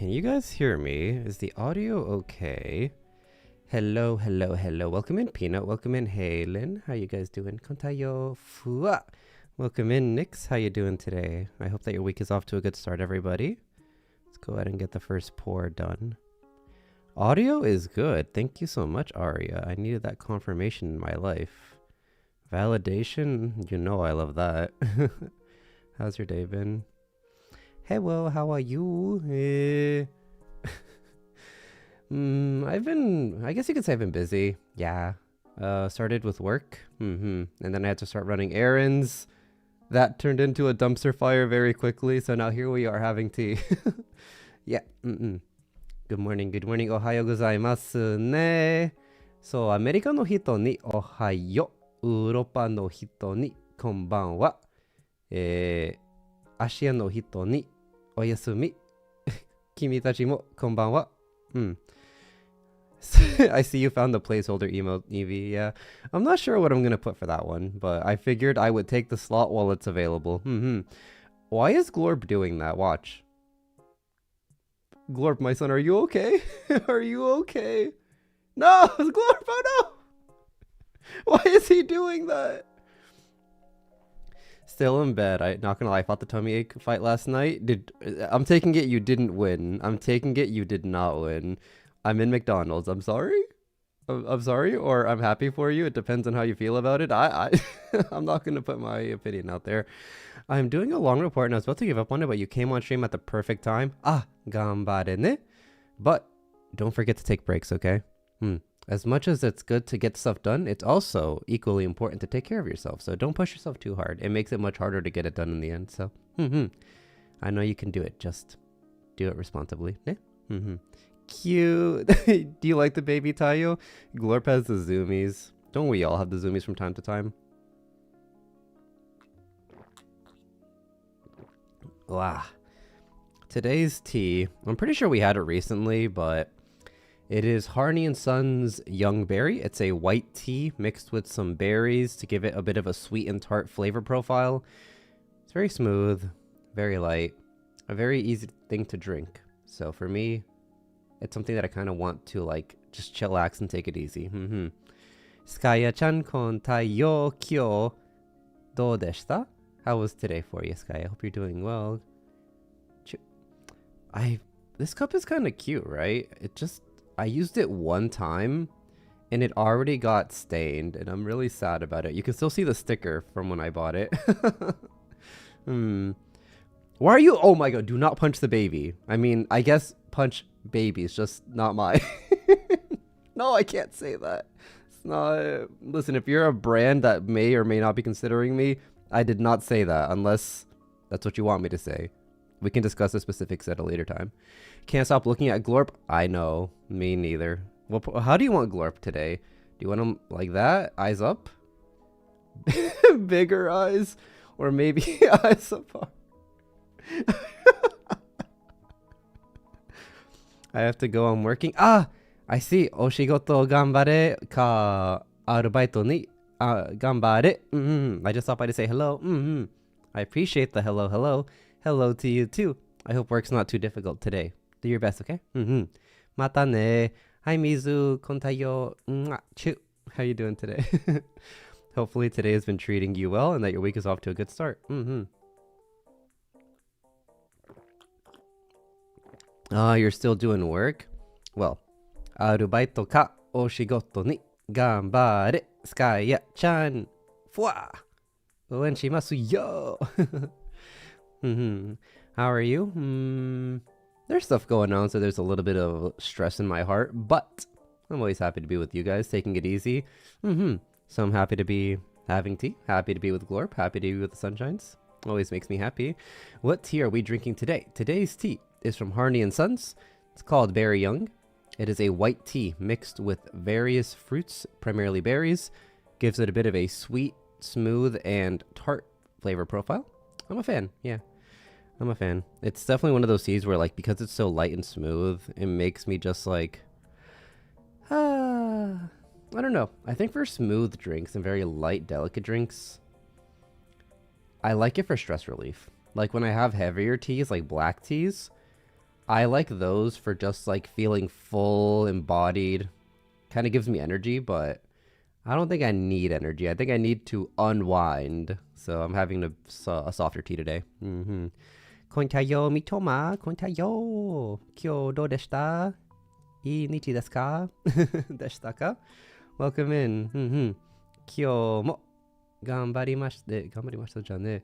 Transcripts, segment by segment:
Can you guys hear me? Is the audio okay? Hello, hello, hello. Welcome in, Peanut. Welcome in, Halen. How you guys doing? Kontayo Fua. Welcome in, Nix. How you doing today? I hope that your week is off to a good start, everybody. Let's go ahead and get the first pour done. Audio is good. Thank you so much, Aria. I needed that confirmation in my life. Validation? You know I love that. How's your day been? Hello, how are you? I guess you could say I've been busy. Yeah. Started with work. And then I had to start running errands. That turned into a dumpster fire very quickly. So now here we are having tea. Yeah. Good morning, good morning. Ohayo gozaimasu ne. So, アメリカの人におはよう。ヨーロッパの人にこんばんは。アジアの人におやすみ。君たちもこんばんは。I see you found the placeholder emote, Evie. Yeah. I'm not sure what I'm going to put for that one, but I figured I would take the slot while it's available. Why is Glorp doing that? Watch. Glorp, my son, are you okay? Are you okay? No! Glorp, oh no! Why is he doing that? Still in bed. Not gonna lie, I fought the tummy ache fight last night. I'm taking it you didn't win. I'm taking it you did not win. I'm in McDonald's. I'm sorry? I'm sorry, or I'm happy for you. It depends on how you feel about it. I'm not gonna put my opinion out there. I'm doing a long report and I was about to give up on it, but you came on stream at the perfect time. Ganbare ne. But don't forget to take breaks, okay? As much as it's good to get stuff done, it's also equally important to take care of yourself. So don't push yourself too hard. It makes it much harder to get it done in the end. So, I know you can do it. Just do it responsibly. Ne? Cute. Do you like the baby Tayo? Glorp has the zoomies. Don't we all have the zoomies from time to time? Wow. Today's tea, I'm pretty sure we had it recently, but it is Harney and Sons Young Berry. It's a white tea mixed with some berries to give it a bit of a sweet and tart flavor profile. It's very smooth, very light, a very easy thing to drink. So for me, it's something that I kind of want to like just chillax and take it easy. Skaya-chan kon taiyo kyo do deshita? How was today for you, Sky? I hope you're doing well. This cup is kind of cute, right? I used it one time and it already got stained and I'm really sad about it. You can still see the sticker from when I bought it. Why are you? Oh my god, do not punch the baby. I mean, I guess punch babies, just not mine. No, I can't say that. It's not. Listen, if you're a brand that may or may not be considering me, I did not say that unless that's what you want me to say. We can discuss the specifics at a later time. Can't stop looking at Glorp. I know. Me neither. Well, how do you want Glorp today? Do you want him like that? Eyes up? Bigger eyes? Or maybe eyes apart? I have to go on working. I see. Oshigoto ganbare ka arubaito ni ganbare. I just stopped by to say hello. I appreciate the hello, hello. Hello to you too. I hope work's not too difficult today. Do your best, okay? Mata ne. Hi, Mizu. Kontayo. Chu. How you doing today? Hopefully today has been treating you well and that your week is off to a good start. You're still doing work? Well, arubaito ka oshigoto ni ganbare skaya-chan. Fua. Oen shimasu yo. How are you? There's stuff going on, so there's a little bit of stress in my heart, but I'm always happy to be with you guys, taking it easy. So I'm happy to be having tea, happy to be with Glorp, happy to be with the Sunshines. Always makes me happy. What tea are we drinking today? Today's tea is from Harney and Sons. It's called Berry Young. It is a white tea mixed with various fruits, primarily berries. Gives it a bit of a sweet, smooth, and tart flavor profile. I'm a fan, yeah. I'm a fan. It's definitely one of those teas where, like, because it's so light and smooth, it makes me just, like, I don't know. I think for smooth drinks and very light, delicate drinks, I like it for stress relief. Like, when I have heavier teas, like black teas, I like those for just like feeling full, embodied. Kind of gives me energy, but I don't think I need energy. I think I need to unwind. So I'm having a softer tea today. Mm-hmm. Kontayo mitoma, kontayo. Kyo do deshita? I nichi desu ka? Deshita ka? Welcome in. Mm-hmm. Kyo mo ganbarimashite. Ganbarimashita じゃね。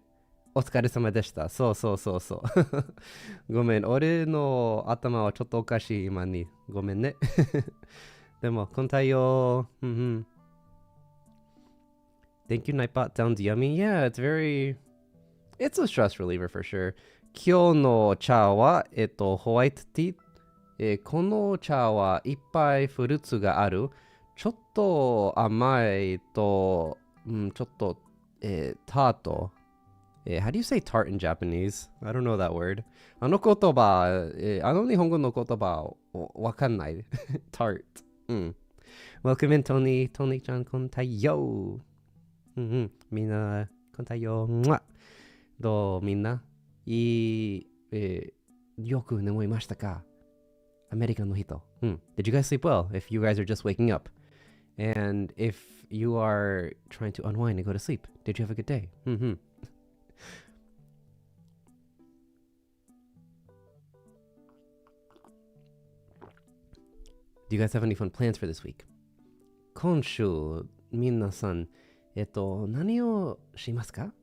お疲れ様でした。そうそうそうそう。ごめん。俺の頭はちょっとおかしい今に。ごめんね。でも、こんたよ。Thank you, Nightbot. Sounds yummy. Yeah, it's a stress reliever for sure. 今日の茶は、ホワイトティー。この茶はいっぱいフルーツがある。ちょっと甘いと、ちょっと、タート。How do you say tart in Japanese? I don't know that word. あの言葉、あの日本語の言葉、わかんない。tart. Welcome in, Tony. Tony ちゃん、こんたよ。みんな、こんたよ。どうみんないい、よく眠いましたかアメリカの人。Did you guys sleep well? If you guys are just waking up. And if you are trying to unwind and go to sleep, did you have a good day? Do you guys have any fun plans for this week? 今週、皆さん、何をしますか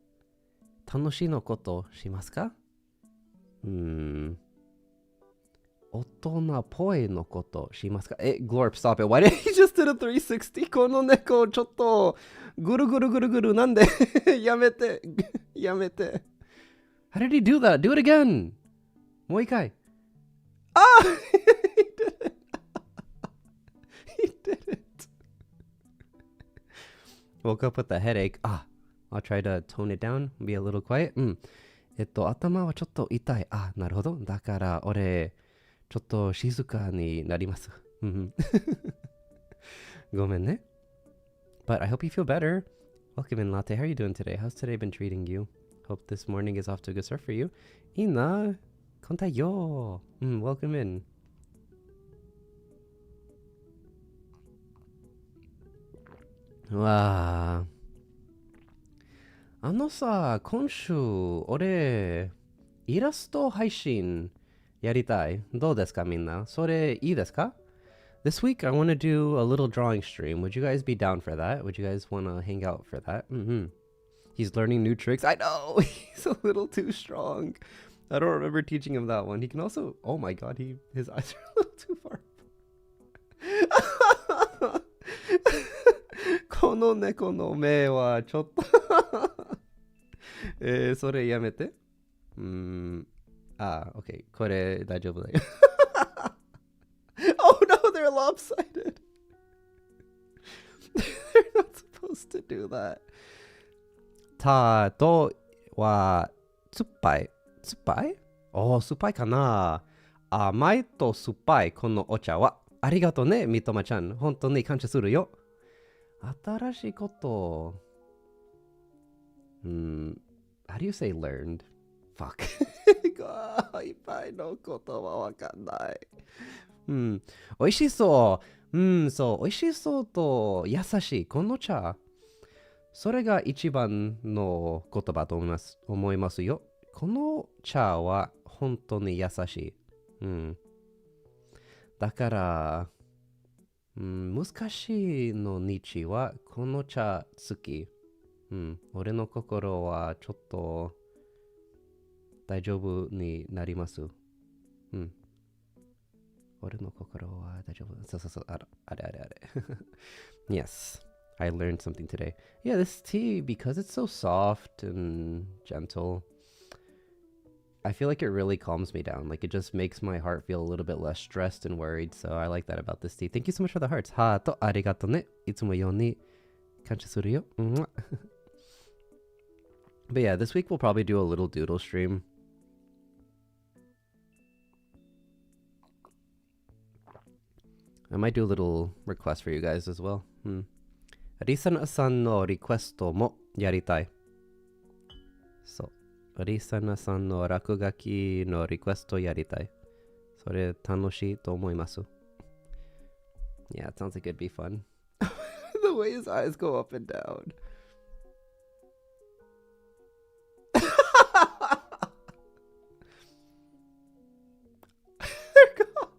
楽しいのことしますか大人っぽいのことしますかGlorp, stop it. Why did he just did a 360? この猫、ちょっと、ぐるぐるぐるぐる、なんでやめて、やめて。How did he do that? Do it again! もう一回。He did it. Woke up with a headache. I'll try to tone it down, be a little quiet. 頭はちょっと痛い。なるほど。だから、俺、ちょっと静かになります。ごめんね。But I hope you feel better. Welcome in, Latte. How are you doing today? How's today been treating you? Hope this morning is off to a good start for you. いいな。こんたよ。Welcome in. わあ。さ、今週、俺、イラスト配信やりたい。どうですかみんなそれいいですか This week I want to do a little drawing stream. Would you guys be down for that? Would you guys want to hang out for that? He's learning new tricks. I know! He's a little too strong. I don't remember teaching him that one. He can also... Oh my god, his eyes are a little too far. この猫の目はちょっとそれやめて。OK。これ大丈夫だよ。Oh no, they're lopsided. They're not supposed to do that. たとは酸っぱい。酸っぱい酸っぱいかな。甘いと酸っぱいこのお茶は。ありがとうね、みとまちゃん。本当に感謝するよ。新しいこと。How do you say learned? Fuck. いっぱいのことはわかんない。おいしそう。そう、おいしそうと優しい。この茶。それが一番の言葉と思いますよ。この茶は本当に優しい。だから、難しいの日はこの茶好き。俺の心はちょっと大丈夫になります。俺の心は大丈夫。そう。あれ。Yes, I learned something today. Yeah, this tea, because it's so soft and gentle, I feel like it really calms me down. Like it just makes my heart feel a little bit less stressed and worried. So I like that about this tea. Thank you so much for the hearts. ハートありがとね。いつもように感謝するよ。But yeah, this week we'll probably do a little doodle stream. I might do a little request for you guys as well. リサナさんのリクエストもやりたい。そう。リサナさんの落書きのリクエストやりたい。それ楽しいと思います. Yeah, it sounds like it'd be fun. The way his eyes go up and down. They're gone.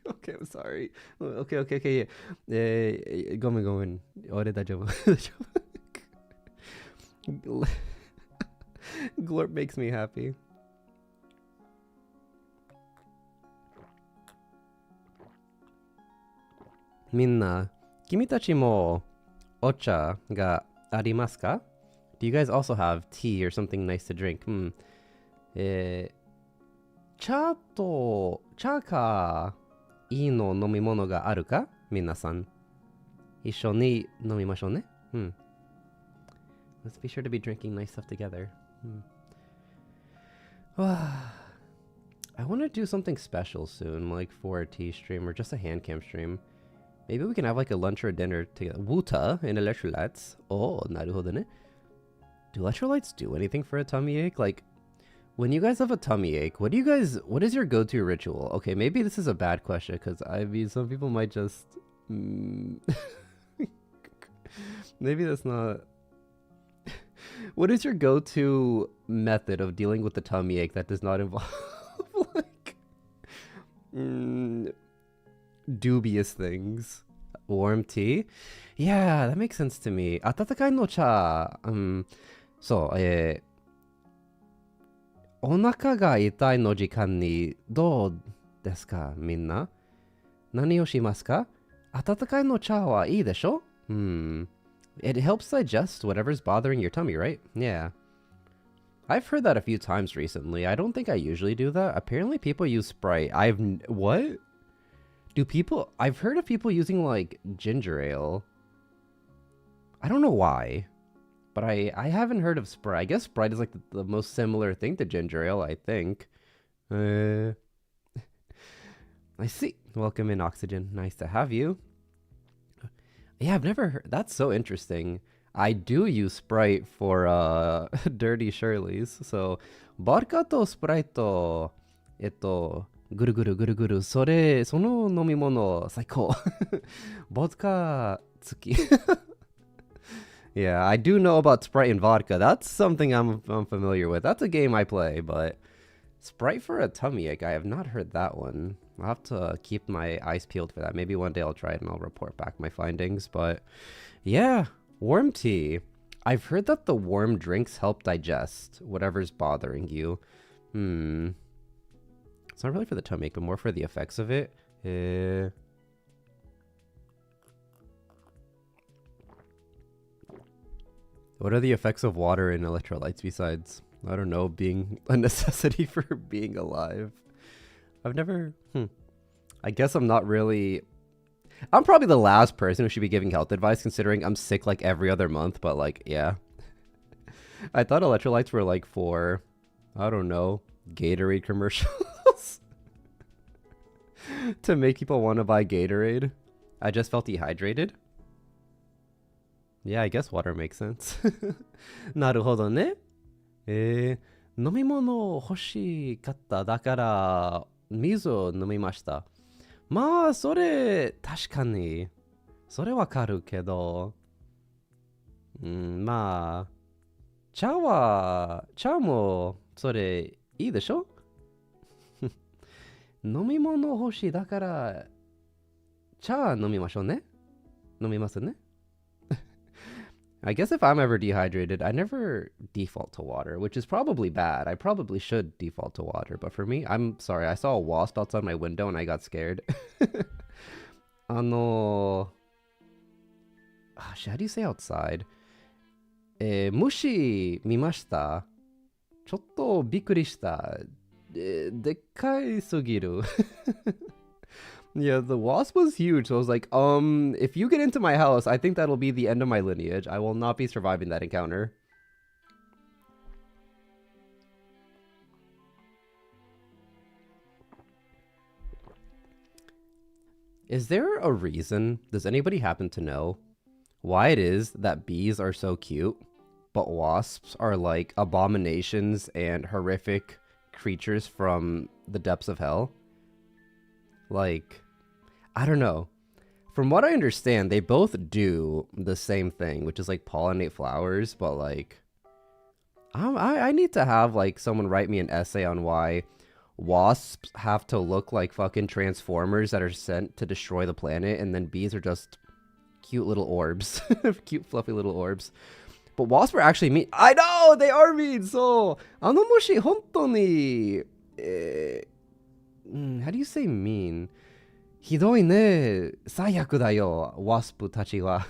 Okay, I'm sorry. Okay, yeah. ごめん。俺大丈夫。Glorp makes me happy. みんな、君たちもお茶がありますか? Do you guys also have tea or something nice to drink? 茶かいいの飲み物があるか? 皆さん、一緒に飲みましょうね。Let's be sure to be drinking nice stuff together. I want to do something special soon, like for a tea stream or just a hand cam stream. Maybe we can have like a lunch or a dinner together. Wuta and Electrolytes. Oh, naruhodo ne. Do Electrolytes do anything for a tummy ache? Like, when you guys have a tummy ache, what is your go-to ritual? Okay, maybe this is a bad question, because I mean, some people might just... maybe that's not... What is your go-to method of dealing with the tummy ache that does not involve, like, dubious things? Warm tea? Yeah, that makes sense to me. Atatakai no cha. So, お腹が痛いの時間にどうですかみんな何をしますか温かいの茶はいいでしょ It helps digest whatever's bothering your tummy, right? Yeah. I've heard that a few times recently. I don't think I usually do that. Apparently people use Sprite. What? I've heard of people using, like, ginger ale. I don't know why. But I haven't heard of Sprite. I guess Sprite is, like, the most similar thing to ginger ale, I think. I see. Welcome in, Oxygen. Nice to have you. Yeah, I've never heard... That's so interesting. I do use Sprite for, Dirty Shirley's. So, vodka to Sprite to, ぐるぐるぐるぐる、その飲み物、最高。vodka 好き。Yeah, I do know about Sprite and vodka. That's something I'm familiar with. That's a game I play, but Sprite for a tummy ache, I have not heard that one. I'll have to keep my eyes peeled for that. Maybe one day I'll try it and I'll report back my findings. But yeah, warm tea. I've heard that the warm drinks help digest whatever's bothering you. It's not really for the tummy ache, but more for the effects of it. What are the effects of water in electrolytes besides, I don't know, being a necessity for being alive? I've never... I guess I'm not really... I'm probably the last person who should be giving health advice, considering I'm sick like every other month, but like, yeah. I thought electrolytes were like for, I don't know, Gatorade commercials. To make people want to buy Gatorade. I just felt dehydrated. Yeah, I guess water makes sense. なるほどね。飲み物欲しかった。だから水を飲みました。まあ、それ、確かに。それわかるけど。まあ、茶も、それ、いいでしょ飲み物欲しい。だから、茶飲みましょうね。飲みますね。I guess if I'm ever dehydrated, I never default to water, which is probably bad. I probably should default to water, but for me, I'm sorry. I saw a wasp outside my window and I got scared. How do you say outside? 虫見ました。ちょっとびっくりした。でっかいすぎる。Yeah, the wasp was huge, so I was like, if you get into my house, I think that'll be the end of my lineage. I will not be surviving that encounter. Is there a reason, does anybody happen to know, why it is that bees are so cute, but wasps are like abominations and horrific creatures from the depths of hell. Like, I don't know. From what I understand, they both do the same thing, which is like pollinate flowers, but like, I need to have like someone write me an essay on why wasps have to look like fucking transformers that are sent to destroy the planet, and then bees are just cute little orbs. Cute fluffy little orbs. But wasps are actually mean. I know! They are mean! So, もし本当に、how do you say mean? ひどいね。最悪だよ。wasp たちは。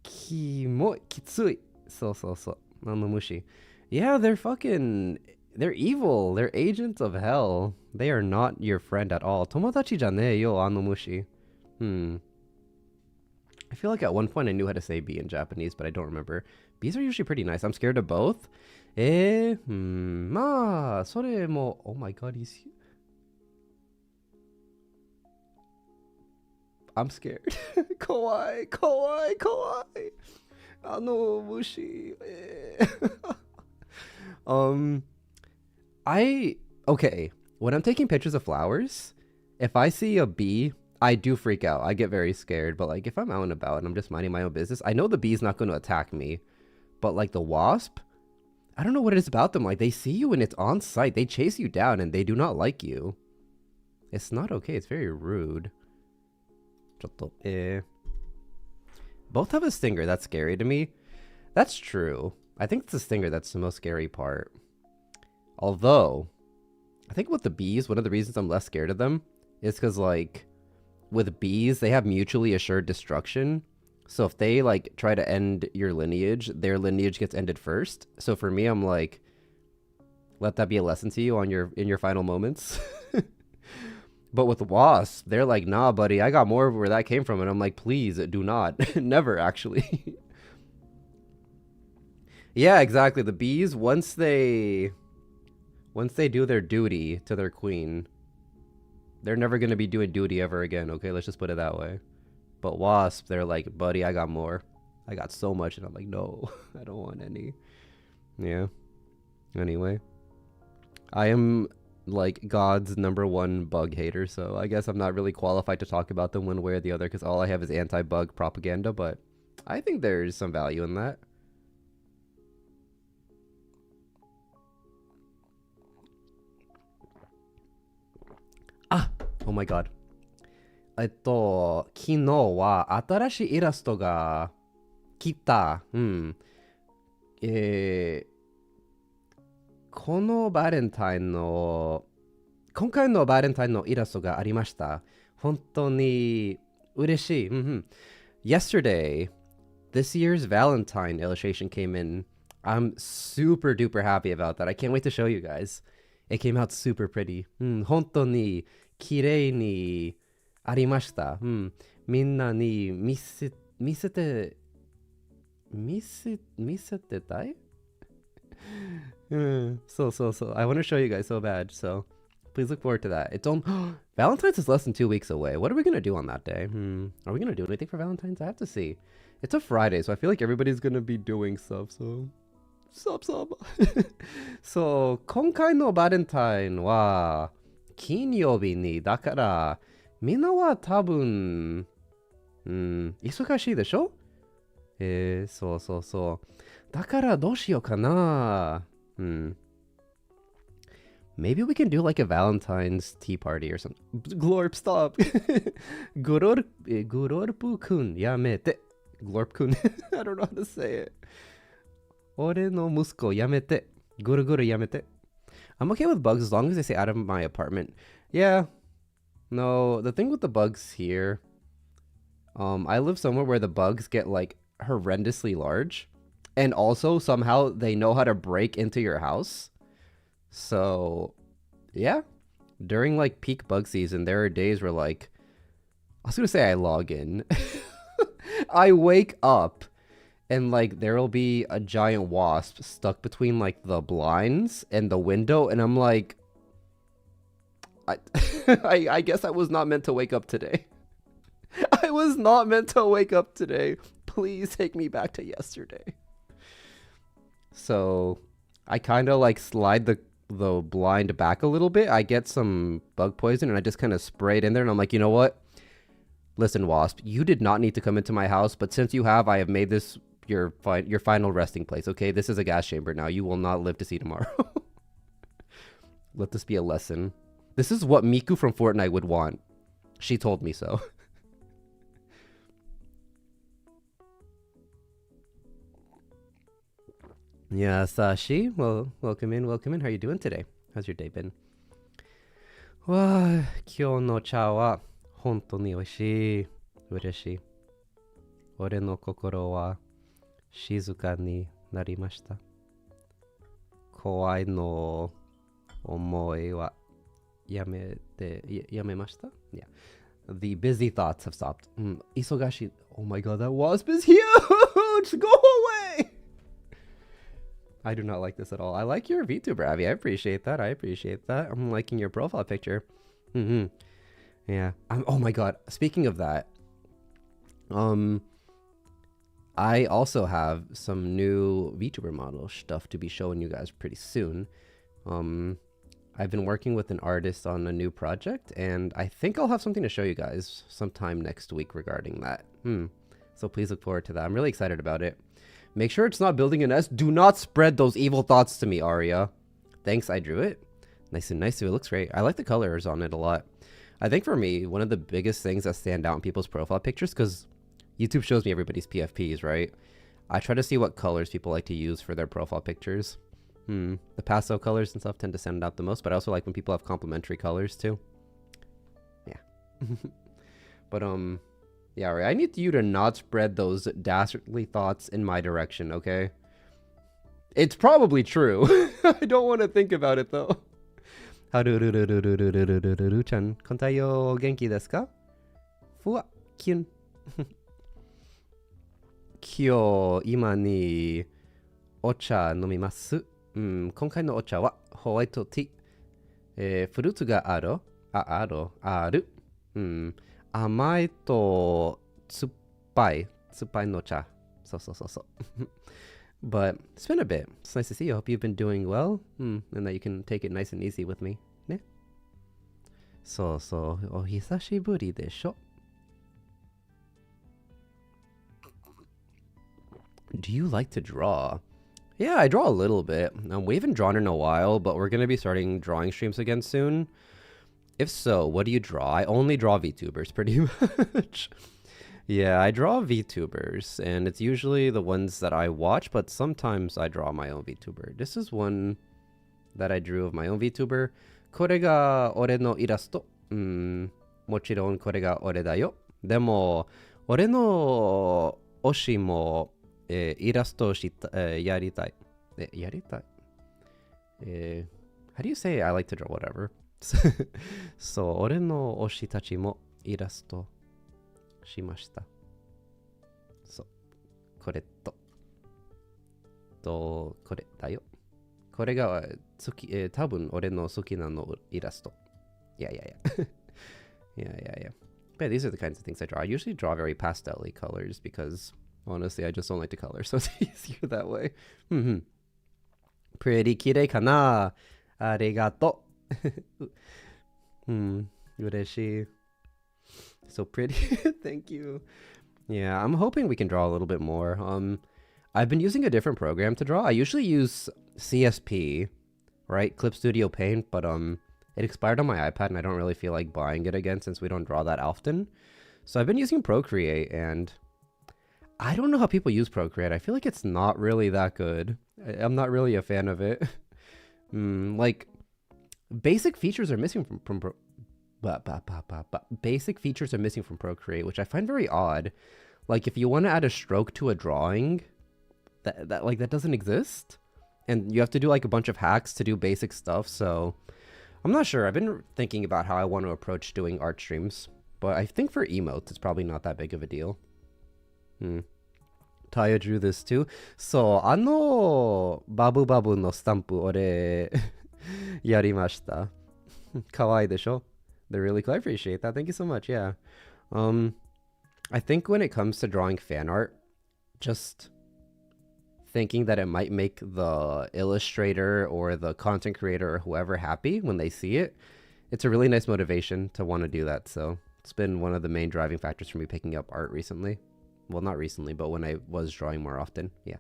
きつい。そうそうそう。Mushi. Yeah, they're fucking... They're evil. They're agents of hell. They are not your friend at all. 友達じゃねえよ、mushi. I feel like at one point I knew how to say bee in Japanese, but I don't remember. Bees are usually pretty nice. I'm scared of both. まあ、それも... Oh my god, he's... I'm scared. Kawaii. Mushi. Okay. When I'm taking pictures of flowers, if I see a bee, I do freak out. I get very scared. But like if I'm out and about and I'm just minding my own business, I know the bee's not going to attack me. But like the wasp, I don't know what it is about them. Like they see you and it's on sight. They chase you down and they do not like you. It's not okay. It's very rude. Both have a stinger. That's scary to me. That's true. I think it's the stinger that's the most scary part. Although, I think with the bees, one of the reasons I'm less scared of them is because, like, with bees, they have mutually assured destruction. So if they, like, try to end your lineage, their lineage gets ended first. So for me, I'm like, let that be a lesson to you on in your final moments. But with wasps, they're like, nah, buddy, I got more of where that came from. And I'm like, please do not. Never, actually. Yeah, exactly. The bees, once they do their duty to their queen, they're never going to be doing duty ever again. Okay, let's just put it that way. But wasps, they're like, buddy, I got more. I got so much. And I'm like, no, I don't want any. Yeah. Anyway. I am... like God's #1 bug hater, so I guess I'm not really qualified to talk about them one way or the other because all I have is anti-bug propaganda, but I think there's some value in that. Oh my god. 昨日は新しいイラストが来た。このバレンタインの今回のバレンタインのイラストがありました。本当に嬉しい。Yesterday, this year's Valentine illustration came in. I'm super duper happy about that. I can't wait to show you guys. It came out super pretty. 本当に綺麗にありました。みんなに見せてたいSo. I want to show you guys so bad. So please look forward to that. It's on Valentine's is less than 2 weeks away. What are we gonna do on that day? Are we gonna do anything for Valentine's? I have to see. It's a Friday, so I feel like everybody's gonna be doing stuff. So So 今回のバレンタインは金曜日にだからみんなは多分忙しいでしょ？そう。だからどうしようかな。Maybe we can do like a Valentine's tea party or something. Glorp, stop. Glorp-kun, yamete. Glorp-kun. I don't know how to say it. Ore no musuko, yamete. Guru yamete. I'm okay with bugs as long as they stay out of my apartment. Yeah. No, the thing with the bugs here, I live somewhere where the bugs get like horrendously large. And also somehow they know how to break into your house. So, yeah. During like peak bug season, there are days where like, I was gonna say I log in. I wake up and like there'll be a giant wasp stuck between like the blinds and the window, and I'm like, I guess I was not meant to wake up today. I I was not meant to wake up today. Please take me back to yesterday. So I kind of like slide the blind back a little bit. I get some bug poison and I just kind of spray it in there and I'm like, you know what? Listen, Wasp, you did not need to come into my house, but since you have, I have made this your final resting place, okay? This is a gas chamber now. You will not live to see tomorrow. Let this be a lesson. This is what Miku from Fortnite would want. She told me so. Yeah, Sashi. Well, welcome in, welcome in. How are you doing today? How's your day been? Wa, kyou no cha wa hontou ni oishii. Ureshii. Ore no kokoro wa shizuka ni narimashita. Kowai no omoi wa yamemashita? Yeah. The busy thoughts have stopped. Isogashi. Oh my god, that wasp is huge! Go away! I do not like this at all. I like your VTuber, Abby. I appreciate that. I'm liking your profile picture. Yeah. Oh my god. Speaking of that, I also have some new VTuber model stuff to be showing you guys pretty soon. I've been working with an artist on a new project, and I think I'll have something to show you guys sometime next week regarding that. So please look forward to that. I'm really excited about it. Make sure it's not building a nest. Do not spread those evil thoughts to me, Aria. Thanks, I drew it. Nice and nice. It looks great. I like the colors on it a lot. I think for me, one of the biggest things that stand out in people's profile pictures, because YouTube shows me everybody's PFPs, right? I try to see what colors people like to use for their profile pictures. The pastel colors and stuff tend to stand out the most, but I also like when people have complementary colors too. Yeah. But yeah, right. I need you to not spread those dastardly thoughts in my direction, okay? It's probably true. I don't want to think about it though. Haru-ru-ru-ru-ru-ru-ru-ru-ru-chan, kontai yo genki desu ka? Fuwa, kyun. Kyou, ima ni ocha nomimasu. 今回のお茶はホワイトティー。フルーツがある。甘いと酸っぱいの茶。そう。But it's been a bit. It's nice to see you. I hope you've been doing well. And that you can take it nice and easy with me. ね。そう。お久しぶりでしょ。Do you like to draw? Yeah, I draw a little bit. We haven't drawn in a while, but we're going to be starting drawing streams again soon. If so, what do you draw? I only draw VTubers, pretty much. Yeah, I draw VTubers, and it's usually the ones that I watch, but sometimes I draw my own VTuber. This is one that I drew of my own VTuber. これが俺のイラスト。もちろんこれが俺だよ。でも、俺の推しもイラストしたやりたい。やりたい。How do you say I like to draw whatever? そう、俺の推したちもイラストしました。そう。これと、これだよ。これが多分俺の好きなのイラスト。Yeah. Yeah. But these are the kinds of things I draw. I usually draw very pastel-y colors because honestly, I just don't like to color, so it's easier that way. Pretty kirei kana. Arigato. Ureshii. So pretty. Thank you. Yeah, I'm hoping we can draw a little bit more. I've been using a different program to draw. I usually use CSP, right? Clip Studio Paint, but it expired on my iPad and I don't really feel like buying it again since we don't draw that often. So I've been using Procreate, and I don't know how people use Procreate. I feel like it's not really that good. I'm not really a fan of it. Like, basic features are missing from basic features are missing from Procreate, which I find very odd. Like, if you want to add a stroke to a drawing, that doesn't exist, and you have to do like a bunch of hacks to do basic stuff. So I'm not sure. I've been thinking about how I want to approach doing art streams, but I think for emotes, it's probably not that big of a deal. Taya drew this too. So, babu babu no stamp ore yarimashita. Kawaii desho? They're really cool. I appreciate that. Thank you so much. Yeah. I think when it comes to drawing fan art, just thinking that it might make the illustrator or the content creator or whoever happy when they see it, it's a really nice motivation to want to do that. So it's been one of the main driving factors for me picking up art recently. Well, not recently, but when I was drawing more often. Yeah.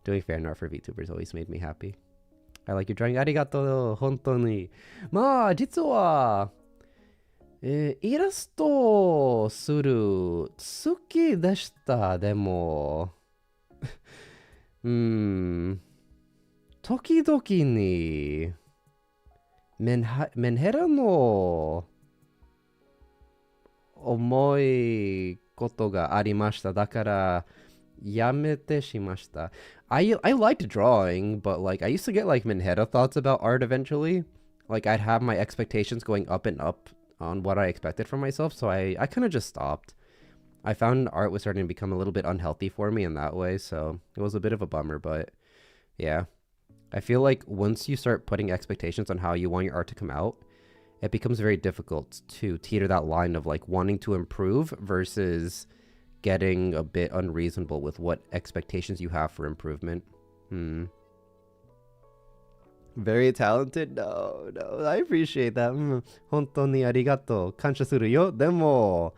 Doing fan art for VTubers always made me happy. I like your drawing. ありがとう。本当に。まあ、実は、イラストする好きでした。でも、時々にメンヘラの重いことがありました。だからやめてしました。I liked drawing, but like I used to get like Manhattan thoughts about art eventually. Like I'd have my expectations going up and up on what I expected from myself, so I kind of just stopped. I found art was starting to become a little bit unhealthy for me in that way, so it was a bit of a bummer, but yeah. I feel like once you start putting expectations on how you want your art to come out, it becomes very difficult to teeter that line of like wanting to improve versus getting a bit unreasonable with what expectations you have for improvement. Very talented? No, I appreciate that. 本当にありがとう。感謝するよ。でも、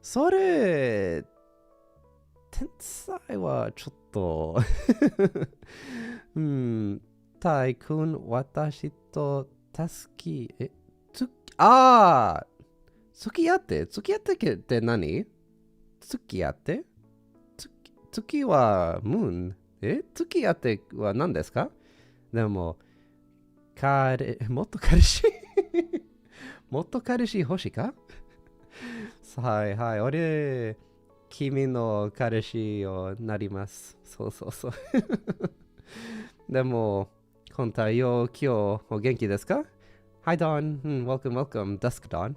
それ、天才はちょっと、タイ君、私と助き、付き合ってって何？付き合って月はムーン。付き合っては何ですか？でも、元彼氏元彼氏欲しいか？はいはい、俺、君の彼氏をなります。そうでも、今太陽、今日、お元気ですか？ Hi Dawn, welcome. Dusk Dawn.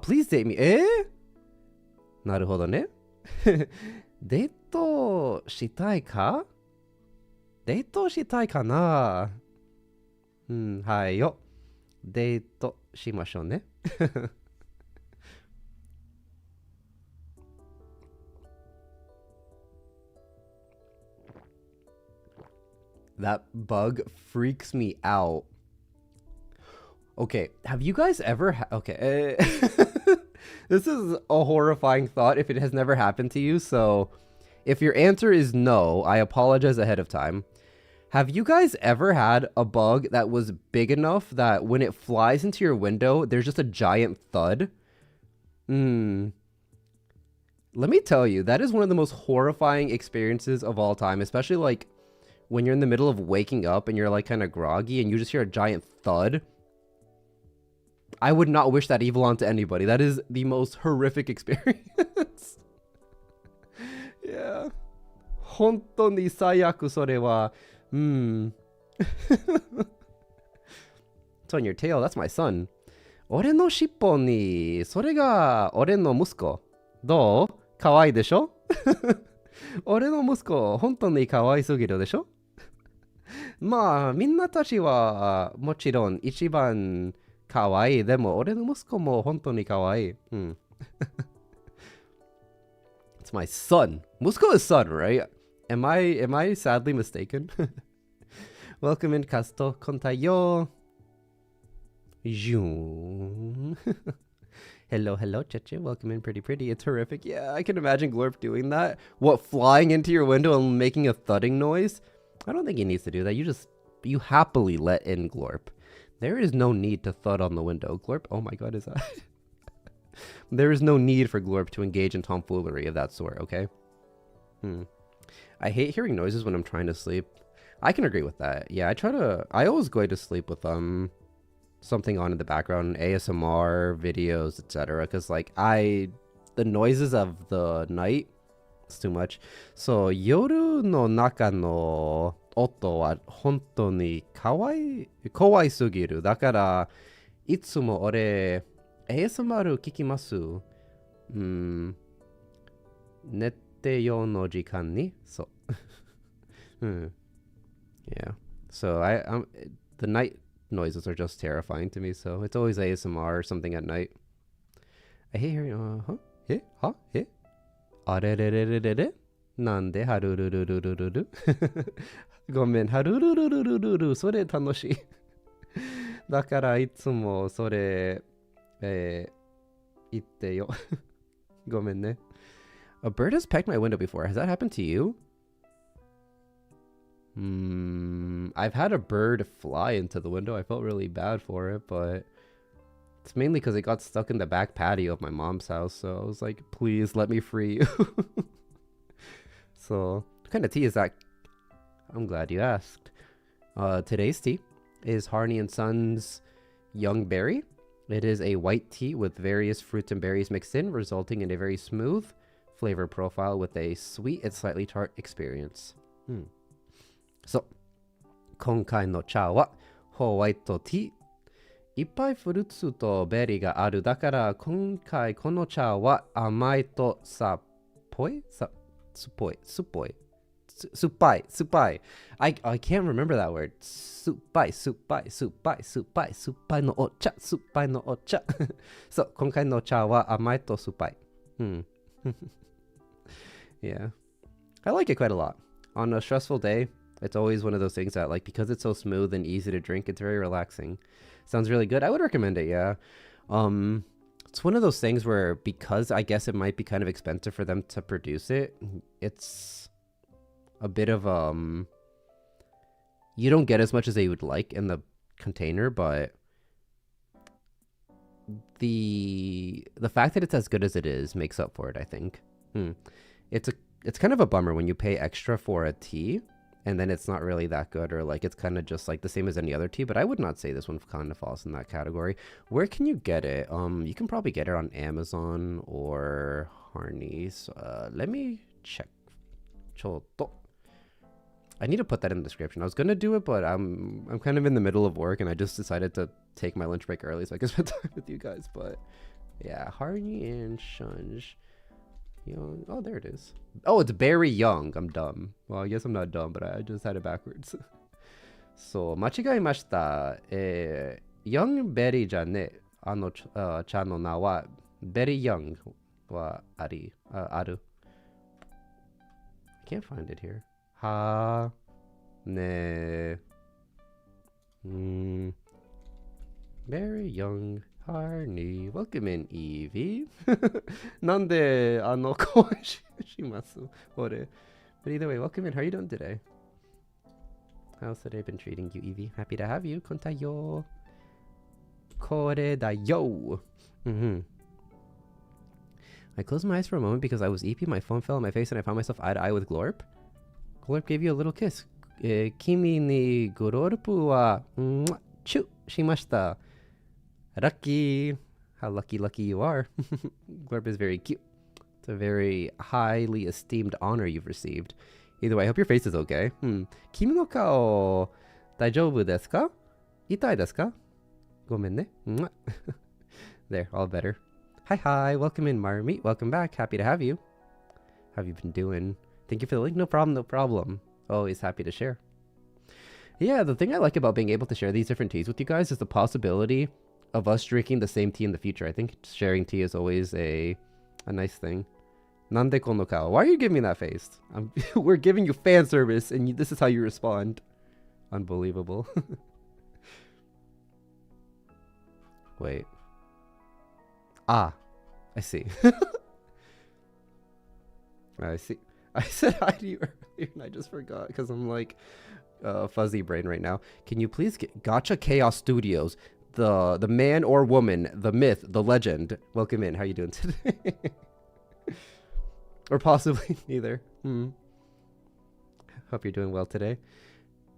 Please date me. なるほどね。デートしたいか？デートしたいかな？はいよ。デートしましょうね。That bug freaks me out. Okay, have you guys ever okay, this is a horrifying thought if it has never happened to you, so if your answer is no, I apologize ahead of time. Have you guys ever had a bug that was big enough that when it flies into your window, there's just a giant thud? Let me tell you, that is one of the most horrifying experiences of all time, especially like when you're in the middle of waking up and you're like kind of groggy and you just hear a giant thud. I would not wish that evil onto anybody. That is the most horrific experience. Yeah. 本当に最悪それは。It's on your tail. That's my son. 俺の尻尾に、それが俺の息子。どう？可愛いでしょ？俺の息子、本当に可愛すぎるでしょ？まあ、みんなたちはもちろん一番可愛い。でも、俺の息子も本当に可愛い。It's my son. Musko is son, right? Am I sadly mistaken? Welcome in, Casto. Kontayo. Hello, Cheche. Welcome in, pretty. It's horrific. Yeah, I can imagine Glorp doing that. What, flying into your window and making a thudding noise? I don't think he needs to do that. You happily let in Glorp. There is no need to thud on the window. Glorp, oh my god, is that... There is no need for Glorp to engage in tomfoolery of that sort, okay? I hate hearing noises when I'm trying to sleep. I can agree with that. Yeah, I always go to sleep with something on in the background, ASMR, videos, etc. Because like the noises of the night, it's too much. So, yoru no naka no oto wa hontou ni kawaii sugiru. Dakara, itsumo ore ASMR 聞きます。寝てよの時間に。そう。Yeah. So the night noises are just terrifying to me, so it's always ASMR or something at night. I hate hearing, Arerererere? Nande harurururururu? Gomen, harurururururu. Sore tanoshii. Dakara itsumo sore itte yo. Gomen ne. A bird has pecked my window before. Has that happened to you? I've had a bird fly into the window. I felt really bad for it, but it's mainly because it got stuck in the back patio of my mom's house. So I was like, please let me free you. So, what kind of tea is that? I'm glad you asked. Today's tea is Harney and Sons Young Berry. It is a white tea with various fruits and berries mixed in, resulting in a very smooth flavor profile with a sweet and slightly tart experience. So, 今回の茶はホワイトティー。いっぱいフルーツとベリーがある。だから今回この茶は甘いと酸っぱい。酸っぱい。I can't remember that word. 酸っぱいのお茶。そう、今回の茶は甘いと酸っぱい。Yeah. I like it quite a lot. On a stressful day, it's always one of those things that, like, because it's so smooth and easy to drink, it's very relaxing. Sounds really good. I would recommend it, yeah. It's one of those things where, because I guess it might be kind of expensive for them to produce it, it's a bit of, you don't get as much as they would like in the container, but the fact that it's as good as it is makes up for it, I think. It's kind of a bummer when you pay extra for a tea and then it's not really that good, or like it's kind of just like the same as any other tea, but I would not say this one kind of falls in that category. Where can you get it? You can probably get it on Amazon or Harney's. Let me check. Choto. I need to put that in the description. I was gonna do it, but I'm kind of in the middle of work and I just decided to take my lunch break early so I can spend time with you guys. But yeah, Harney and Shunge. Young. Oh, there it is. Oh, it's Berry Young. I'm dumb. Well, I guess I'm not dumb, but I just had it backwards. So, 間違えました。Young Berry じゃね。茶の名は Berry Young はある。I can't find it here. はね。Berry Young. Harney. Welcome in, Evie. なんで公演します俺 But either way, welcome in. How are you doing today? How's today been treating you, Evie? Happy to have you. こんたよ。これだよ。I closed my eyes for a moment because I was eepy. My phone fell on my face and I found myself eye to eye with Glorp. Glorp gave you a little kiss. 君にグロープはチュしました。Lucky. How lucky you are. Glorp is very cute. It's a very highly esteemed honor you've received. Either way, I hope your face is okay. 君の顔大丈夫ですか？痛いですか？ごめんね。There, all better. Hi, welcome in, Marmee. Welcome back. Happy to have you. How have you been doing? Thank you for the link. No problem. Always happy to share. Yeah, the thing I like about being able to share these different teas with you guys is the possibility of us drinking the same tea in the future. I think sharing tea is always a nice thing. Nande kono kao? Why are you giving me that face? We're giving you fan service and this is how you respond. Unbelievable. Wait. I see. I see. I said hi to you earlier and I just forgot because I'm like fuzzy brain right now. Can you please get Gacha Chaos Studios? The man or woman, the myth, the legend. Welcome in. How are you doing today? Or possibly neither. Hope you're doing well today.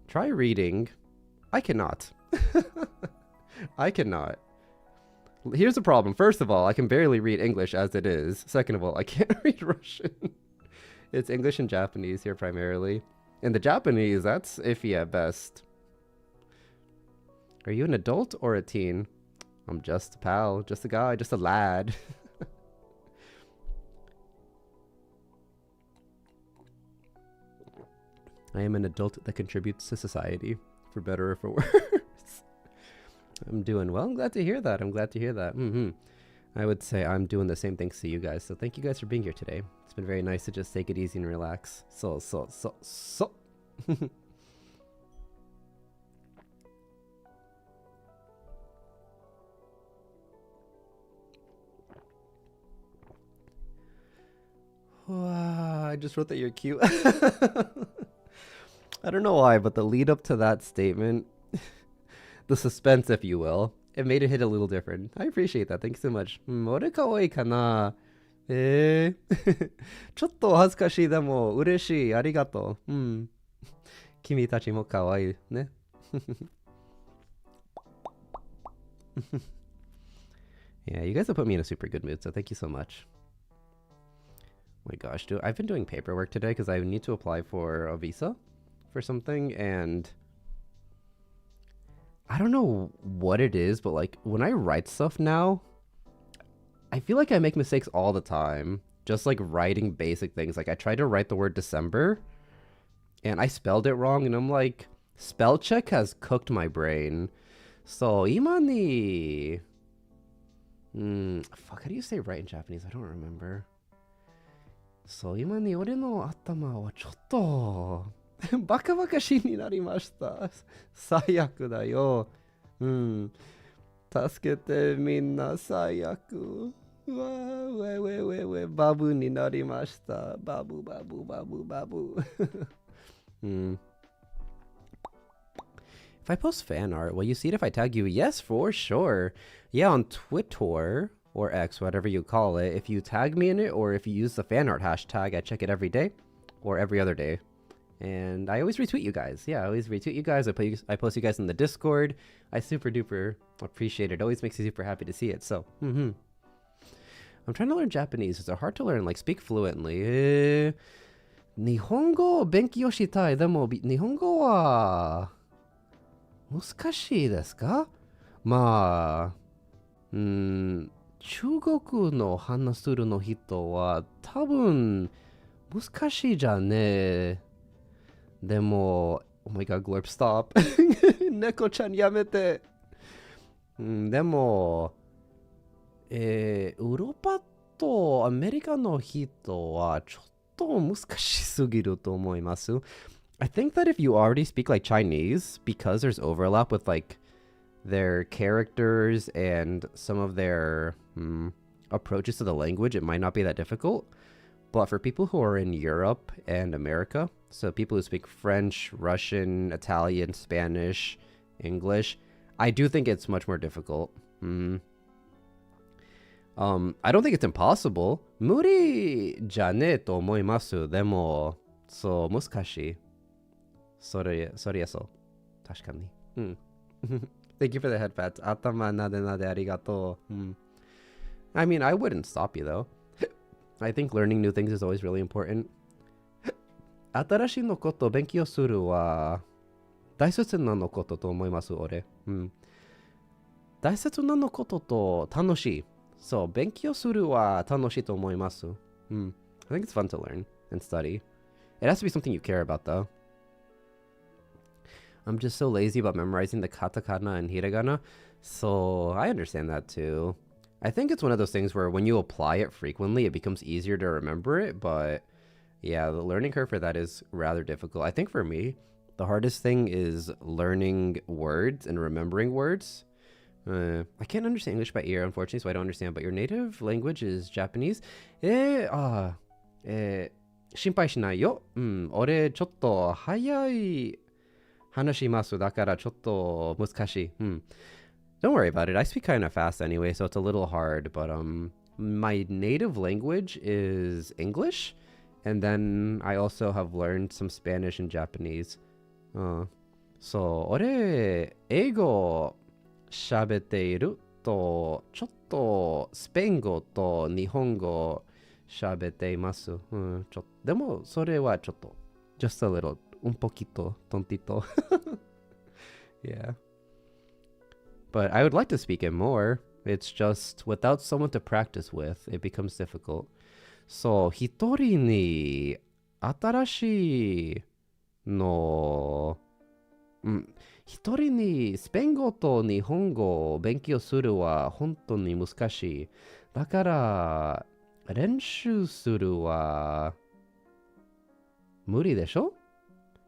Try reading. I cannot. I cannot. Here's the problem. First of all, I can barely read English as it is. Second of all, I can't read Russian. It's English and Japanese here primarily. And the Japanese, that's iffy at best. Are you an adult or a teen? I'm just a pal, just a guy, just a lad. I am an adult that contributes to society, for better or for worse. I'm doing well. I'm glad to hear that. I would say I'm doing the same things to you guys. So thank you guys for being here today. It's been very nice to just take it easy and relax. So. Wow, I just wrote that you're cute. I don't know why, but the lead up to that statement, the suspense, if you will, it made it hit a little different. I appreciate that. Thank you so much. 俺かわいいかなちょっと恥ずかしいでも嬉しい。ありがとう。君たちもかわいいね。Yeah, you guys have put me in a super good mood, so thank you so much. Oh my gosh, dude, I've been doing paperwork today because I need to apply for a visa for something, and I don't know what it is, but like when I write stuff now, I feel like I make mistakes all the time. Just like writing basic things. Like I tried to write the word December and I spelled it wrong, and I'm like, spell check has cooked my brain. So, imani. Fuck, how do you say right in Japanese? I don't remember. So, 今に俺の頭はちょっとバカバカしになりました。最悪だよ。助けてみんな最悪。わー、ウェウェウェウェ、バブになりました。バブバブバブバブ。If I post fan art, will you see it if I tag you? Yes, for sure. Yeah, on Twitter or X, whatever you call it, if you tag me in it or if you use the fan art hashtag, I check it every day or every other day. And I always retweet you guys. Yeah, I always retweet you guys. I post you guys in the Discord. I super duper appreciate it. It always makes me super happy to see it. So, I'm trying to learn Japanese. It's hard to learn, like speak fluently. 日本語を勉強したい。でも、日本語は難しいですか？まあ、中国の話するの人は多分難しいじゃね。でも、Oh my god, Glorp, stop. 猫ちゃんやめて。でも、ヨーロッパとアメリカの人はちょっと難しすぎると思います。I think that if you already speak like Chinese, because there's overlap with like their characters and some of their approaches to the language, it might not be that difficult. But for people who are in Europe and America, so people who speak French, Russian, Italian, Spanish, English, I do think it's much more difficult. I don't think it's impossible. 無理じゃねえと思います。でも、そう、難しい。それそう。確かに。Thank you for the head pats. 頭なでなでありがとう。I mean, I wouldn't stop you though. I think learning new things is always really important. 新しいのことを勉強するは大切なのことと思います、俺。大切なのことと楽しい。そう、勉強するは楽しいと思います。I think it's fun to learn and study. It has to be something you care about though. I'm just so lazy about memorizing the katakana and hiragana, so I understand that too. I think it's one of those things where when you apply it frequently, it becomes easier to remember it, but yeah, the learning curve for that is rather difficult. I think for me, the hardest thing is learning words and remembering words. I can't understand English by ear, unfortunately, so I don't understand, but your native language is Japanese? 心配しないよ。俺ちょっと早い話します。だからちょっと難しい。Don't worry about it. I speak kind of fast anyway, so it's a little hard, but my native language is English, and then I also have learned some Spanish and Japanese. So, 俺英語喋っているとちょっとスペイン語と日本語喋っています。でもそれはちょっと just a little, un poquito, tontito. Yeah. But I would like to speak it more. It's just without someone to practice with, it becomes difficult. So, 一人に新しいの一人にスペイン語と日本語を勉強するは本当に難しい。だから、練習するは無理でしょ?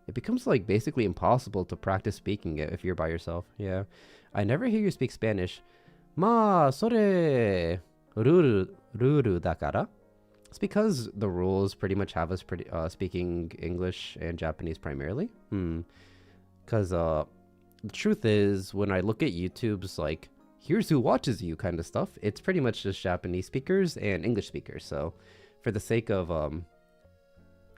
It becomes like basically impossible to practice speaking it if you're by yourself. Yeah. I never hear you speak Spanish. まあ、それ、ルールだから? It's because the rules pretty much have us speaking English and Japanese primarily. Because the truth is, when I look at YouTube's like, here's who watches you kind of stuff, it's pretty much just Japanese speakers and English speakers. So for the sake of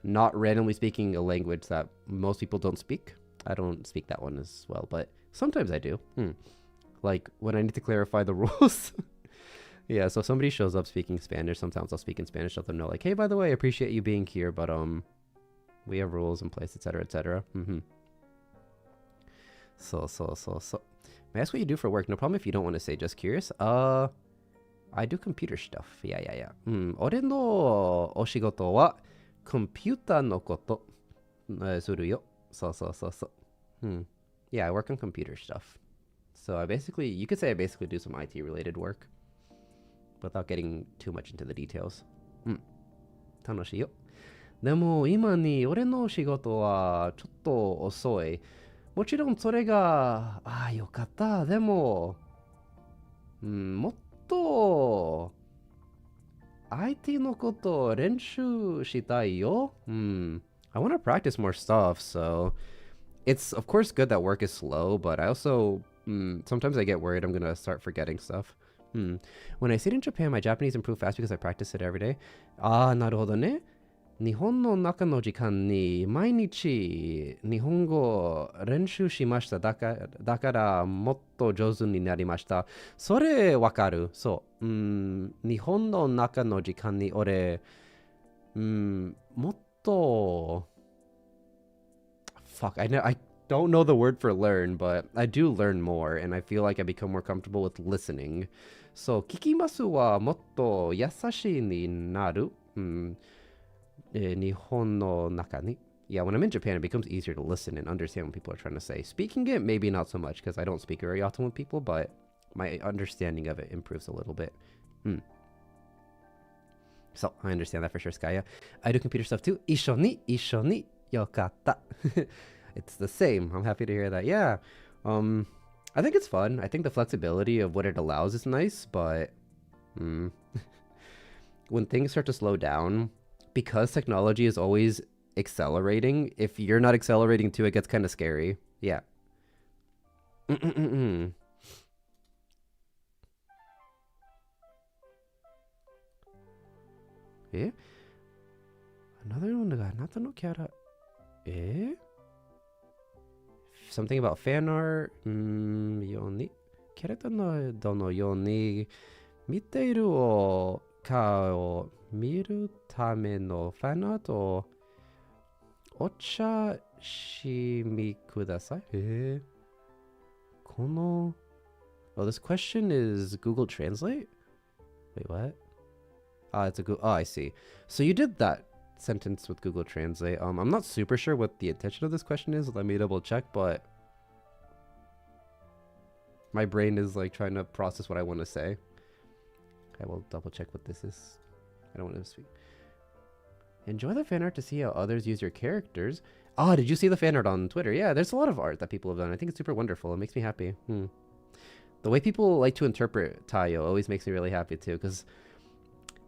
not randomly speaking a language that most people don't speak, I don't speak that one as well, but sometimes I do. Like when I need to clarify the rules. Yeah, so if somebody shows up speaking Spanish, sometimes I'll speak in Spanish, let them know like, hey, by the way, I appreciate you being here, but we have rules in place, etc., etc. So. May I ask what you do for work? No problem if you don't want to say, just curious. I do computer stuff. Yeah. 俺のお仕事はコンピューターのことするよ。そう。Yeah, I work on computer stuff. So you could say I basically do some IT related work without getting too much into the details. 楽しいよ。でも今に俺の仕事はちょっと遅い。もちろんそれが、よかった。でも、もっと IT のことを練習したいよ。I want to practice more stuff, so it's of course good that work is slow, but I also sometimes I get worried I'm gonna start forgetting stuff. When I stayed in Japan, my Japanese improved fast because I practice it every day. なるほどね。日本の中の時間に毎日日本語を練習しました。だからもっと上手になりました。それわかる。そう。日本の中の時間に俺、もっと Fuck, I don't know the word for learn, but I do learn more, and I feel like I become more comfortable with listening. そう、聞きますはもっと優しいになる。日本の中に Yeah, when I'm in Japan, it becomes easier to listen and understand what people are trying to say. Speaking it, maybe not so much, because I don't speak very often with people, but my understanding of it improves a little bit. So, I understand that for sure, Skaya. I do computer stuff too. 一緒によかった。It's the same. I'm happy to hear that. Yeah. I think it's fun. I think the flexibility of what it allows is nice, but when things start to slow down, because technology is always accelerating, if you're not accelerating too, it gets kind of scary. Yeah. Another oneがあなたのキャラ。Something about fan art? ように。キャラクターのどのように見ているかを見るためのファンアートをお茶しみください。この Oh, this question is Google Translate? Wait, what? It's a Google. I see. So you did that sentence with Google Translate. I'm not super sure what the intention of this question is. Let me double check, but my brain is like trying to process what I want to say. I will double check what this is. I don't want to speak. Enjoy the fan art to see how others use your characters. Did you see the fan art on Twitter? Yeah, there's a lot of art that people have done. I think it's super wonderful. It makes me happy. The way people like to interpret Tayo always makes me really happy too, because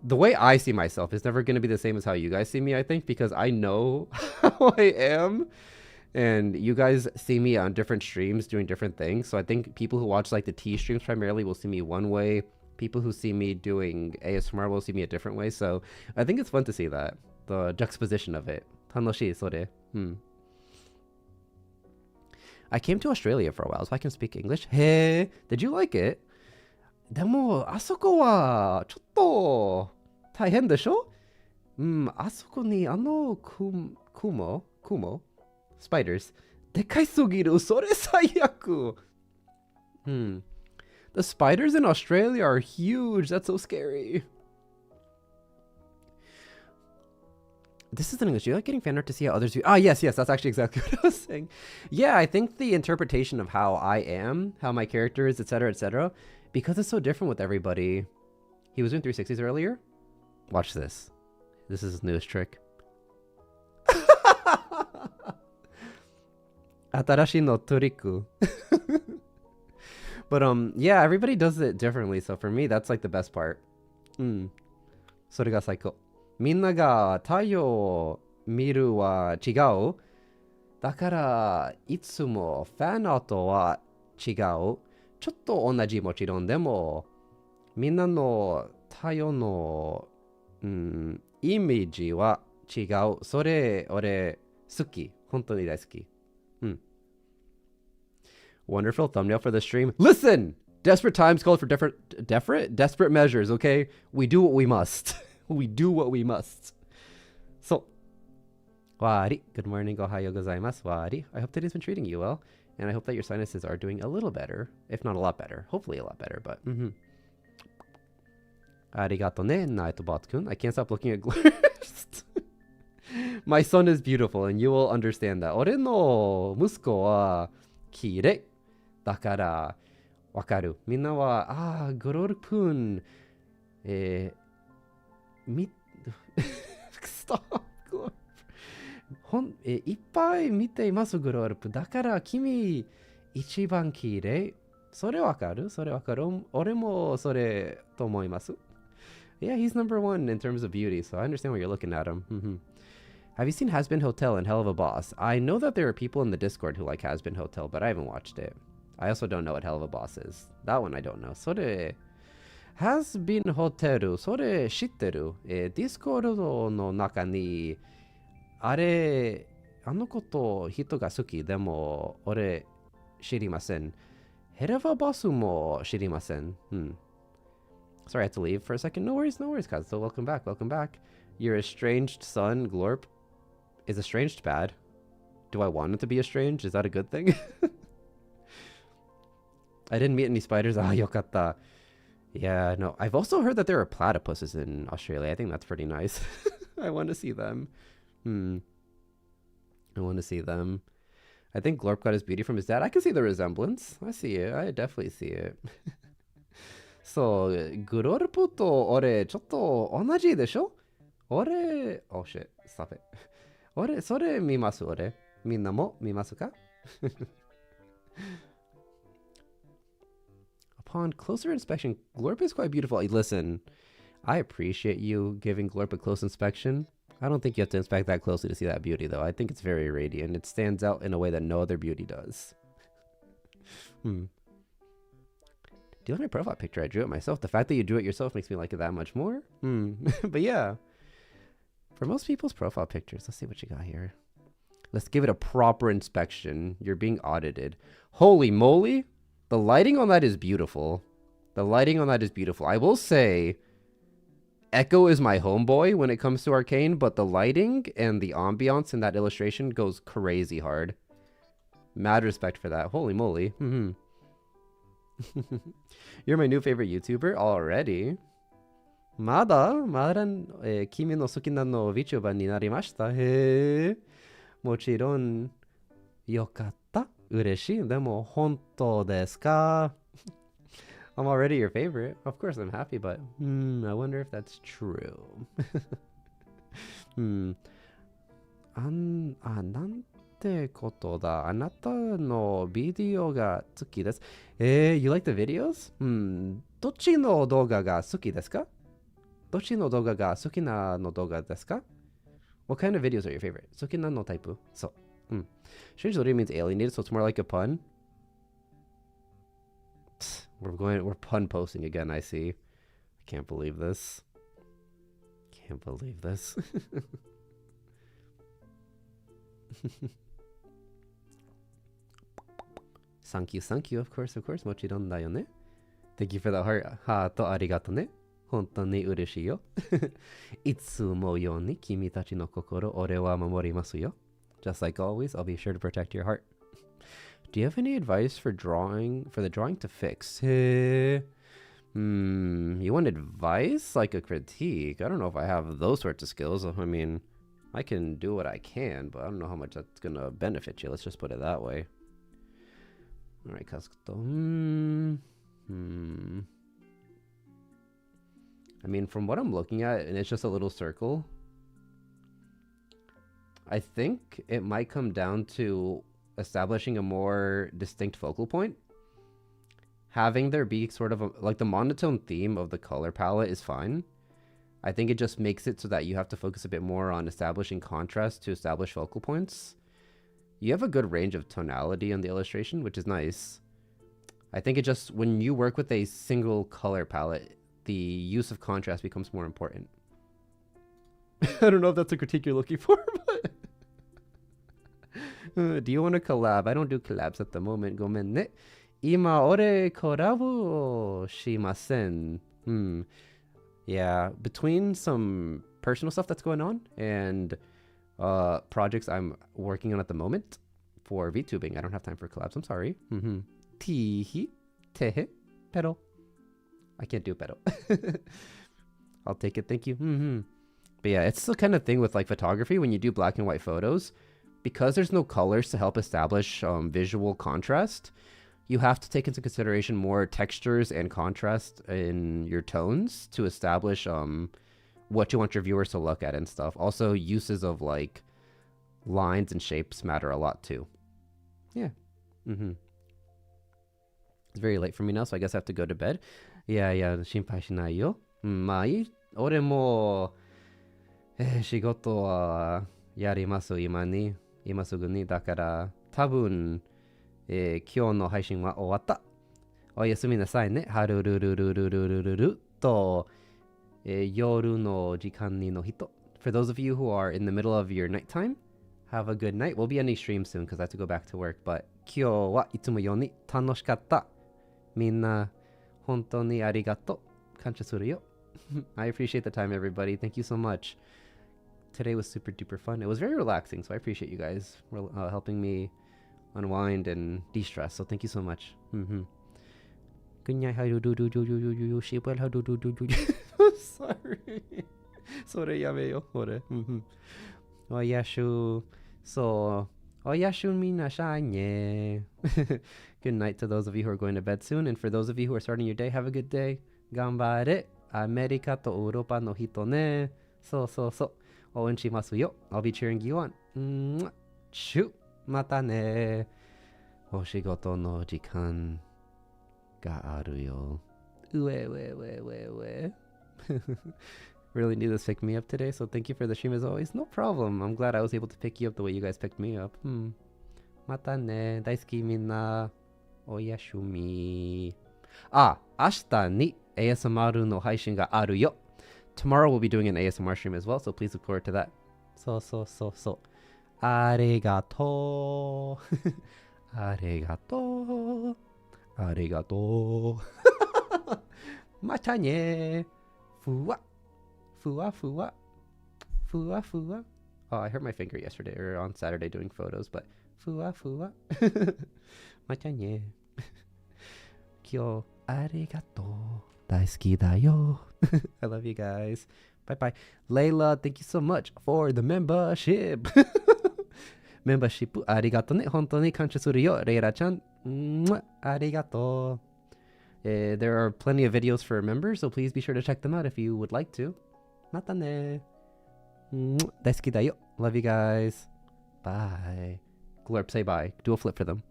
the way I see myself is never going to be the same as how you guys see me, I think, because I know how I am, and you guys see me on different streams doing different things. So I think people who watch like the T streams primarily will see me one way. People who see me doing ASMR will see me a different way. So I think it's fun to see that, the juxtaposition of it. 楽しい、それ。I came to Australia for a while, so I can speak English. Hey, did you like it? でも、あそこはちょっと大変でしょ？あそこに雲 spiders でかいすぎる。それ最悪。The spiders in Australia are huge. That's so scary. This is in English. Do you like getting fan art to see how others do? Yes, that's actually exactly what I was saying. Yeah, I think the interpretation of how I am, how my character is, etc., because it's so different with everybody. He was doing 360s earlier. Watch this. This is his newest trick. Atarashi no trick. But yeah, everybody does it differently. So for me, that's like the best part. それが最高。みんなが太陽を見るは違う。だからいつもファンアートは違う。ちょっと同じもちろんでも、みんなの太陽の、イメージは違う。それ俺好き。本当に大好き。Wonderful thumbnail for the stream. Listen! Desperate times call for desperate measures, okay? We do what we must. We do what we must. So, Wari, good morning, ohayo gozaimasu, Wari. I hope today's been treating you well, and I hope that your sinuses are doing a little better, if not a lot better. Hopefully a lot better, but Arigato ne, Naitobot-kun. I can't stop looking at Glurst. My son is beautiful, and you will understand that. Ore no musuko wa kirei. だからわかる。みんなは、グロールプーン、Stop! いっぱい見ています、グロールプ。だから君、一番きれい。それわかる？それわかる？俺もそれと思います。Yeah, he's number one in terms of beauty, so I understand why you're looking at him. Have you seen Has Been Hotel and Hell of a Boss? I know that there are people in the Discord who like Has Been Hotel, but I haven't watched it. I also don't know what Hell of a Boss is. That one I don't know. それ、Has Been Hotel、それ知ってる？Discord の中に、あのこと人が好きでも、俺知りません。Hell of a Boss も知りません。Sorry, I had to leave for a second. No worries, no worries, Kazuto. Welcome back, welcome back. Your estranged son, Glorp, is estranged bad? Do I want him to be estranged? Is that a good thing? I didn't meet any spiders. Ah, yokatta. Yeah, no. I've also heard that there are platypuses in Australia. I think that's pretty nice. I want to see them. I want to see them. I think Glorp got his beauty from his dad. I can see the resemblance. I see it. I definitely see it. So, Glorp と俺、ちょっと同じでしょ？俺、oh shit, stop it. 俺、それ見ます、俺。みんなも見ますか？Upon closer inspection, Glorp is quite beautiful. Listen, I appreciate you giving Glorp a close inspection. I don't think you have to inspect that closely to see that beauty, though. I think it's very radiant. It stands out in a way that no other beauty does. Do you like my profile picture? I drew it myself. The fact that you drew it yourself makes me like it that much more. But yeah, for most people's profile pictures, let's see what you got here. Let's give it a proper inspection. You're being audited. Holy moly! The lighting on that is beautiful. The lighting on that is beautiful. I will say, Echo is my homeboy when it comes to Arcane, but the lighting and the ambiance in that illustration goes crazy hard. Mad respect for that. Holy moly. You're my new favorite YouTuber already. Mada kimi no suki na no VTuber ni narimashita. He. Mochiron yokatta. Ureshi. Demo honto desu ka? I'm already your favorite. Of course I'm happy, but I wonder if that's true. なんてことだ。あなたのビデオが好きです。You like the videos? どっちの動画が好きですか？どっちの動画が好きなの動画ですか？ What kind of videos are your favorite? 好きなのタイプ。そう。Strange literally means alienated, so it's more like a pun. We're pun posting again, I see. I can't believe this. Can't believe this. Thank you, of course. Mochiron da yo ne. Thank you for the heart to arigato ne. Hontou ni ureshii yo. Itsumo yo ni kimi tachi no kokoro ore wa mamorimasu yo. Just like always, I'll be sure to protect your heart. Do you have any advice for the drawing to fix? You want advice? Like a critique? I don't know if I have those sorts of skills. I mean, I can do what I can, but I don't know how much that's gonna benefit you. Let's just put it that way. Alright, Kazuto. I mean, from what I'm looking at, and it's just a little circle, I think it might come down to establishing a more distinct focal point. Having there be sort of like the monotone theme of the color palette is fine. I think it just makes it so that you have to focus a bit more on establishing contrast to establish focal points. You have a good range of tonality on the illustration, which is nice. I think it just, when you work with a single color palette, the use of contrast becomes more important. I don't know if that's a critique you're looking for, but... do you want to collab? I don't do collabs at the moment. Gomen ne. Ima ore korabu shimasen. Yeah, between some personal stuff that's going on and projects I'm working on at the moment for VTubing, I don't have time for collabs. I'm sorry. Tihi, tehe, pero. I can't do pero. I'll take it. Thank you. But yeah, it's the kind of thing with like photography when you do black and white photos, because there's no colors to help establish visual contrast. You have to take into consideration more textures and contrast in your tones to establish what you want your viewers to look at and stuff. Also, uses of like lines and shapes matter a lot too. Yeah. It's very late for me now, so I guess I have to go to bed. Yeah, 心配しないよ。まあいい。俺も、仕事はやります、今すぐに。だから、多分、今日の配信は終わった。おやすみなさいね。はるるるるるるるるると、夜の時間にの人。For those of you who are in the middle of your nighttime, have a good night. We'll be ending stream soon because I have to go back to work. But 今日はいつもように楽しかった。みんな、本当にありがとう。感謝するよ。I appreciate the time, everybody. Thank you so much. Today was super duper fun. It was very relaxing, so I appreciate you guys helping me unwind and de-stress. So thank you so much. Good night. Sorry. それやめよ。これ。おやしゅ。そう。おやすみなさいね。Good night to those of you who are going to bed soon. And for those of you who are starting your day, have a good day. 頑張れ。アメリカとヨーロッパの人ね。そうそうそう。応援しますよ。I'll be cheering you on. シュ。またね。お仕事の時間があるよ。うえうえうえうえうえ。Really need this pick me up today, so thank you for the stream as always. No problem. I'm glad I was able to pick you up the way you guys picked me up. またね。大好きみんな。おやすみ。明日に ASMR の配信があるよ。Tomorrow we'll be doing an ASMR stream as well, so please look forward to that. そうそうそうそう。ありがとう。ありがとう。ありがとう。またね。ふわ。ふわふわ。ふわふわ。Oh, I hurt my finger yesterday or on Saturday doing photos, but ふわふわ。またね。今日ありがとう。大好きだよ。I love you guys. Bye bye. Layla, thank you so much for the membership. Membership ありがとうね。本当に感謝するよ。レイラちゃん。ありがとう。There are plenty of videos for members, so please be sure to check them out if you would like to. またね。大好きだよ。Love you guys. Bye. Glorp, say bye. Do a flip for them.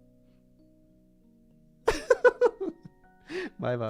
Bye bye.